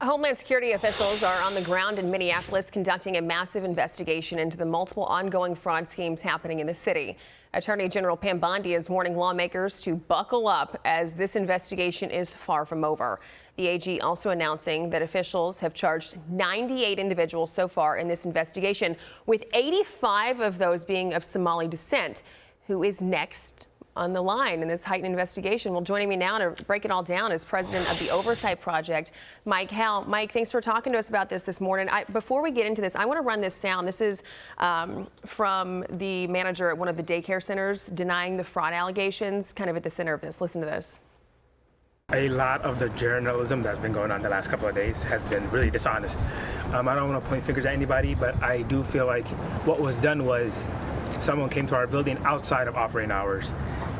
Homeland Security officials are on the ground in Minneapolis conducting a massive investigation into the multiple ongoing fraud schemes happening in the city. Attorney General Pam Bondi is warning lawmakers to buckle up as this investigation is far from over. The AG also announcing that officials have charged 98 individuals so far in this investigation, with 85 of those being of Somali descent. Who is next on the line in this heightened investigation? Well, joining me now to break it all down is president of the Oversight Project, Mike Howell. Mike, thanks for talking to us about this morning. Before we get into this, I want to run this sound. This is from the manager at one of the daycare centers denying the fraud allegations, kind of at the center of this. Listen to this. A lot of the journalism that's been going on the last couple of days has been really dishonest. I don't want to point fingers at anybody, but I do feel like what was done was someone came to our building outside of operating hours.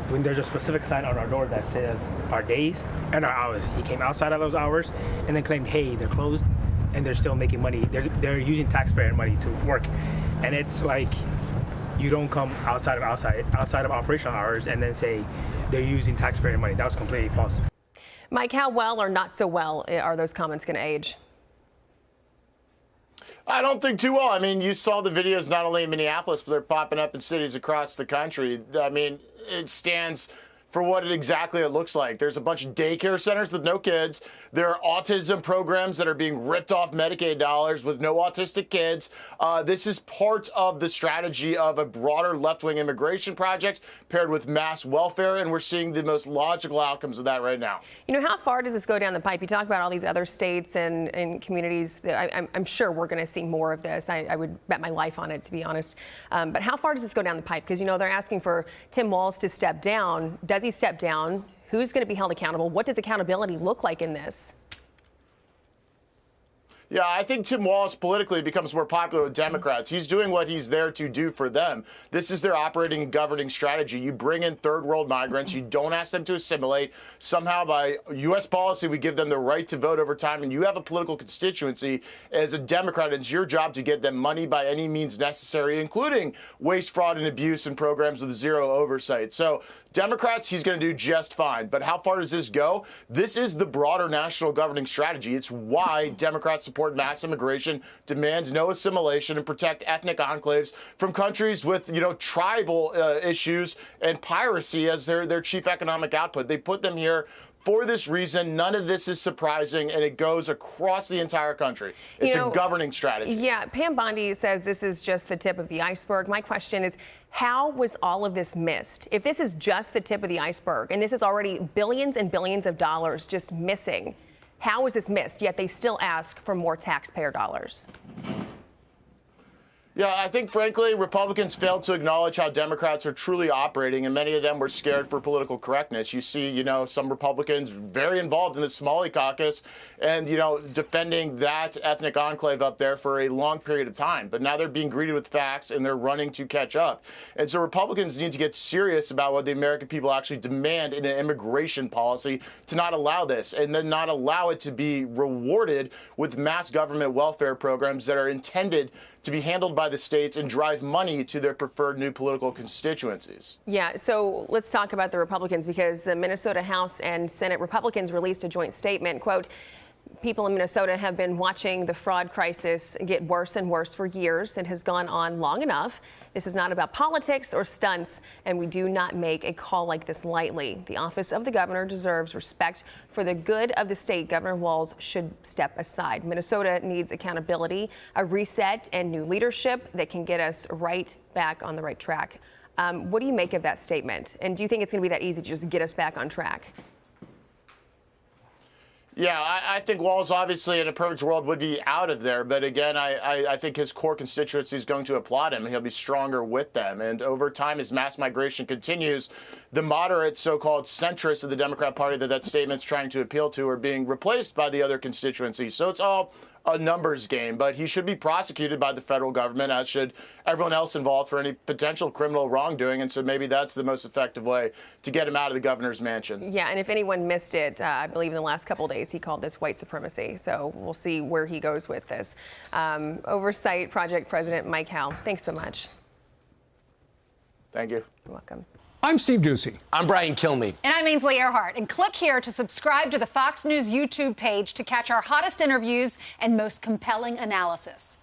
When there's a specific sign on our door that says our days and our hours, he came outside of those hours and then claimed, hey, they're closed and they're still making money. They're using taxpayer money to work. And it's like, you don't come outside of operational hours and then say they're using taxpayer money. That was completely false. Mike, how well or not so well are those comments going to age? I don't think too well. I mean, you saw the videos not only in Minneapolis, but they're popping up in cities across the country. I mean, it stands for what exactly it looks like. There's a bunch of daycare centers with no kids. There are autism programs that are being ripped off Medicaid dollars with no autistic kids. This is part of the strategy of a broader left-wing immigration project paired with mass welfare, and we're seeing the most logical outcomes of that right now. You know, how far does this go down the pipe? You talk about all these other states and communities. I'm sure we're going to see more of this. I would bet my life on it, to be honest. But how far does this go down the pipe? Because, you know, they're asking for Tim Walz to step down. Does he step down? Who's going to be held accountable? What does accountability look like in this? Yeah, I think Tim Walz politically becomes more popular with Democrats. He's doing what he's there to do for them. This is their operating and governing strategy. You bring in third world migrants. You don't ask them to assimilate. Somehow by U.S. policy, we give them the right to vote over time. And you have a political constituency as a Democrat. It's your job to get them money by any means necessary, including waste, fraud, and abuse and programs with zero oversight. So Democrats, he's going to do just fine. But how far does this go? This is the broader national governing strategy. It's why Democrats support mass immigration, demand no assimilation, and protect ethnic enclaves from countries with, you know, tribal issues and piracy as their chief economic output. They put them here for this reason. None of this is surprising, and it goes across the entire country. It's a governing strategy. Yeah, Pam Bondi says this is just the tip of the iceberg. My question is, how was all of this missed? If this is just the tip of the iceberg, and this is already billions and billions of dollars just missing, how was this missed? Yet they still ask for more taxpayer dollars. Yeah, I think, frankly, Republicans failed to acknowledge how Democrats are truly operating, and many of them were scared for political correctness. You see, you know, some Republicans very involved in the Somali caucus and, you know, defending that ethnic enclave up there for a long period of time. But now they're being greeted with facts, and they're running to catch up. And so Republicans need to get serious about what the American people actually demand in an immigration policy to not allow this, and then not allow it to be rewarded with mass government welfare programs that are intended to be handled by the states and drive money to their preferred new political constituencies. Yeah, so let's talk about the Republicans, because the Minnesota House and Senate Republicans released a joint statement. Quote, people in Minnesota have been watching the fraud crisis get worse and worse for years. It has gone on long enough. This is not about politics or stunts, and we do not make a call like this lightly. The office of the governor deserves respect. For the good of the state, Governor Walz should step aside. Minnesota needs accountability, a reset, and new leadership that can get us right back on the right track. What do you make of that statement? And do you think it's going to be that easy to just get us back on track? Yeah, I think Walz obviously in a perfect world would be out of there. But again, I think his core constituency is going to applaud him, and he'll be stronger with them. And over time, as mass migration continues, the moderate so-called centrists of the Democrat Party that statement's trying to appeal to are being replaced by the other constituencies. So it's all a numbers game, but he should be prosecuted by the federal government, as should everyone else involved, for any potential criminal wrongdoing. And so maybe that's the most effective way to get him out of the governor's mansion. Yeah, and if anyone missed it, I believe in the last couple of days, he called this white supremacy. So we'll see where he goes with this. Oversight Project President Mike Howell, thanks so much. Thank you. You're welcome. I'm Steve Ducey. I'm Brian Kilmeade. And I'm Ainsley Earhart. And click here to subscribe to the Fox News YouTube page to catch our hottest interviews and most compelling analysis.